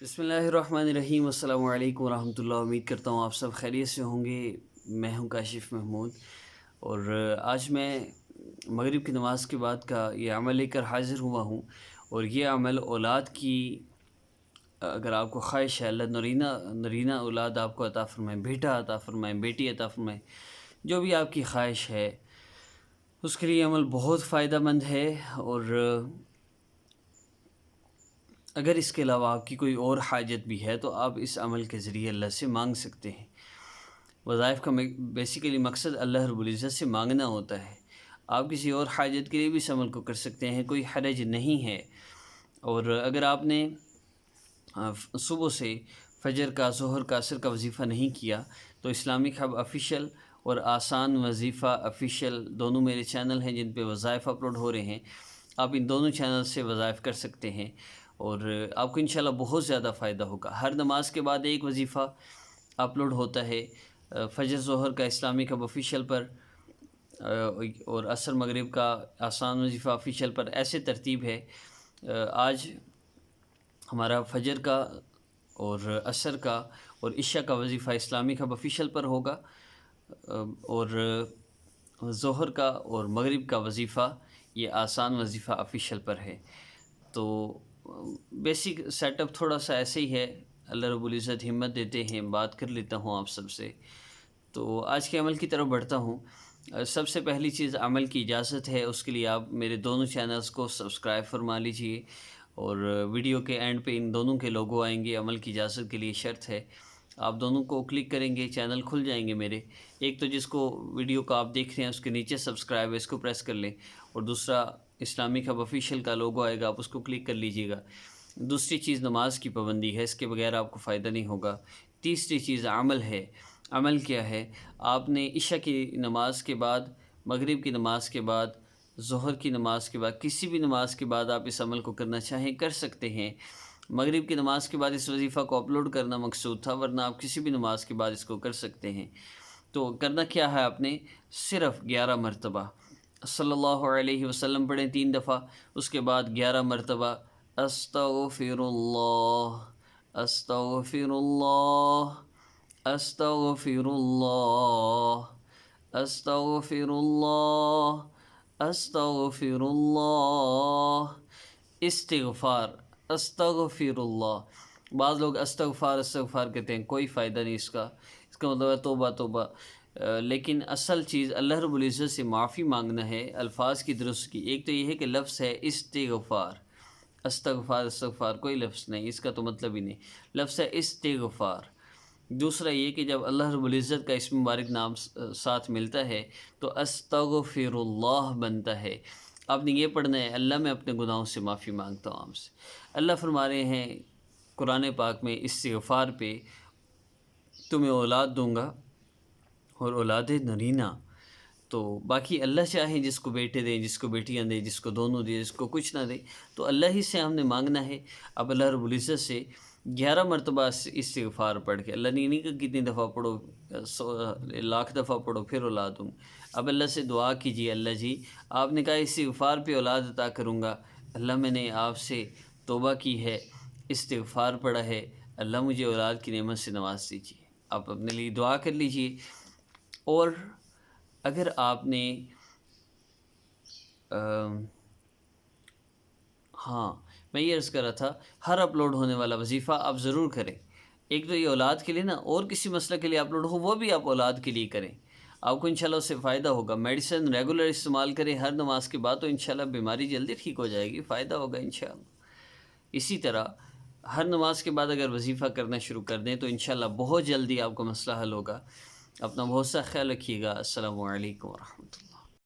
بسم اللہ الرحمن الرحیم۔ السلام علیکم ورحمۃ اللہ۔ امید کرتا ہوں آپ سب خیریت سے ہوں گے۔ میں ہوں کاشف محمود، اور آج میں مغرب کی نماز کے بعد کا یہ عمل لے کر حاضر ہوا ہوں۔ اور یہ عمل اولاد کی اگر آپ کو خواہش ہے، اللہ نرینہ اولاد آپ کو عطا فرمائے، بیٹا عطا فرمائے، بیٹی عطا فرمائے، جو بھی آپ کی خواہش ہے، اس کے لیے عمل بہت فائدہ مند ہے۔ اور اگر اس کے علاوہ آپ کی کوئی اور حاجت بھی ہے تو آپ اس عمل کے ذریعے اللہ سے مانگ سکتے ہیں۔ وظائف کا بیسیکلی مقصد اللہ رب العزت سے مانگنا ہوتا ہے۔ آپ کسی اور حاجت کے لیے بھی اس عمل کو کر سکتے ہیں، کوئی حرج نہیں ہے۔ اور اگر آپ نے صبح سے فجر کا، ظہر کا، عصر کا وظیفہ نہیں کیا تو اسلامک ہب آفیشیل اور آسان وظیفہ آفیشیل دونوں میرے چینل ہیں جن پہ وظائف اپلوڈ ہو رہے ہیں۔ آپ ان دونوں چینل سے وظائف کر سکتے ہیں اور آپ کو انشاءاللہ بہت زیادہ فائدہ ہوگا۔ ہر نماز کے بعد ایک وظیفہ اپلوڈ ہوتا ہے فجر ظہر کا اسلامک ہب آفیشیل پر، اور عصر مغرب کا آسان وظیفہ آفیشیل پر۔ ایسے ترتیب ہے۔ آج ہمارا فجر کا اور عصر کا اور عشاء کا وظیفہ اسلامک ہب آفیشیل پر ہوگا، اور ظہر کا اور مغرب کا وظیفہ یہ آسان وظیفہ آفیشیل پر ہے۔ تو بیسک سیٹ اپ تھوڑا سا ایسے ہی ہے۔ اللہ رب العزت ہمت دیتے ہیں، بات کر لیتا ہوں آپ سب سے۔ تو آج کے عمل کی طرف بڑھتا ہوں۔ سب سے پہلی چیز عمل کی اجازت ہے، اس کے لیے آپ میرے دونوں چینلز کو سبسکرائب فرما لیجئے، اور ویڈیو کے اینڈ پہ ان دونوں کے لوگو آئیں گے۔ عمل کی اجازت کے لیے شرط ہے، آپ دونوں کو کلک کریں گے، چینل کھل جائیں گے میرے۔ ایک تو جس کو ویڈیو کو آپ دیکھ رہے ہیں اس کے نیچے سبسکرائب ہے، اس کو پریس کر لیں، اور دوسرا اسلامک ہب آفیشیل کا لوگو آئے گا، آپ اس کو کلک کر لیجئے گا۔ دوسری چیز نماز کی پابندی ہے، اس کے بغیر آپ کو فائدہ نہیں ہوگا۔ تیسری چیز عمل ہے۔ عمل کیا ہے؟ آپ نے عشاء کی نماز کے بعد، مغرب کی نماز کے بعد، ظہر کی نماز کے بعد، کسی بھی نماز کے بعد آپ اس عمل کو کرنا چاہیں کر سکتے ہیں۔ مغرب کی نماز کے بعد اس وظیفہ کو اپلوڈ کرنا مقصود تھا، ورنہ آپ کسی بھی نماز کے بعد اس کو کر سکتے ہیں۔ تو کرنا کیا ہے؟ آپ نے صرف 11 مرتبہ صلی اللہ علیہ وسلم پڑھیں 3 دفعہ، اس کے بعد 11 مرتبہ استغفر اللہ، استغفر اللہ، استغفر اللہ، استغفر اللہ، استغفر اللہ، استغفار، استغفر اللہ۔ بعض لوگ استغفار استغفار کہتے ہیں، کوئی فائدہ نہیں اس کا مطلب ہے توبہ توبہ۔ لیکن اصل چیز اللہ رب العزت سے معافی مانگنا ہے، الفاظ کی درست کی۔ ایک تو یہ ہے کہ لفظ ہے استغفار، استغفار استغفار کوئی لفظ نہیں، اس کا تو مطلب ہی نہیں، لفظ ہے استغفار۔ دوسرا یہ کہ جب اللہ رب العزت کا اسم مبارک نام ساتھ ملتا ہے تو استغفر اللہ بنتا ہے۔ آپ نے یہ پڑھنا ہے، اللہ میں اپنے گناہوں سے معافی مانگتا ہوں آپ سے۔ اللہ فرما رہے ہیں قرآن پاک میں استغفار پہ، تمہیں اولاد دوں گا اور اولاد نرینہ۔ تو باقی اللہ چاہے جس کو بیٹے دے، جس کو بیٹیاں دے، جس کو دونوں دے، جس کو کچھ نہ دے، تو اللہ ہی سے ہم نے مانگنا ہے۔ اب اللہ رب العزت سے 11 مرتبہ استغفار پڑھ کے، اللہ نے نہیں کہا کتنی دفعہ پڑھو، 1,00,000 دفعہ پڑھو پھر اولاد دوں۔ اب اللہ سے دعا کیجیے، اللہ جی آپ نے کہا استغفار پہ اولاد عطا کروں گا، اللہ میں نے آپ سے توبہ کی ہے، استغفار پڑھا ہے، اللہ مجھے اولاد کی نعمت سے نواز دیجیے۔ آپ اپنے لیے دعا کر لیجیے۔ اور اگر آپ نے میں یہ عرض کر رہا تھا، ہر اپلوڈ ہونے والا وظیفہ آپ ضرور کریں۔ ایک تو یہ اولاد کے لیے نا، اور کسی مسئلہ کے لیے اپلوڈ ہو وہ بھی آپ اولاد کے لیے کریں، آپ کو انشاءاللہ اس سے فائدہ ہوگا۔ میڈیسن ریگولر استعمال کریں ہر نماز کے بعد، تو انشاءاللہ بیماری جلدی ٹھیک ہو جائے گی، فائدہ ہوگا انشاءاللہ۔ اسی طرح ہر نماز کے بعد اگر وظیفہ کرنا شروع کر دیں تو انشاءاللہ بہت جلدی آپ کا مسئلہ حل ہوگا۔ اپنا بہت سا خیال رکھیے گا۔ السلام علیکم ورحمۃ اللہ۔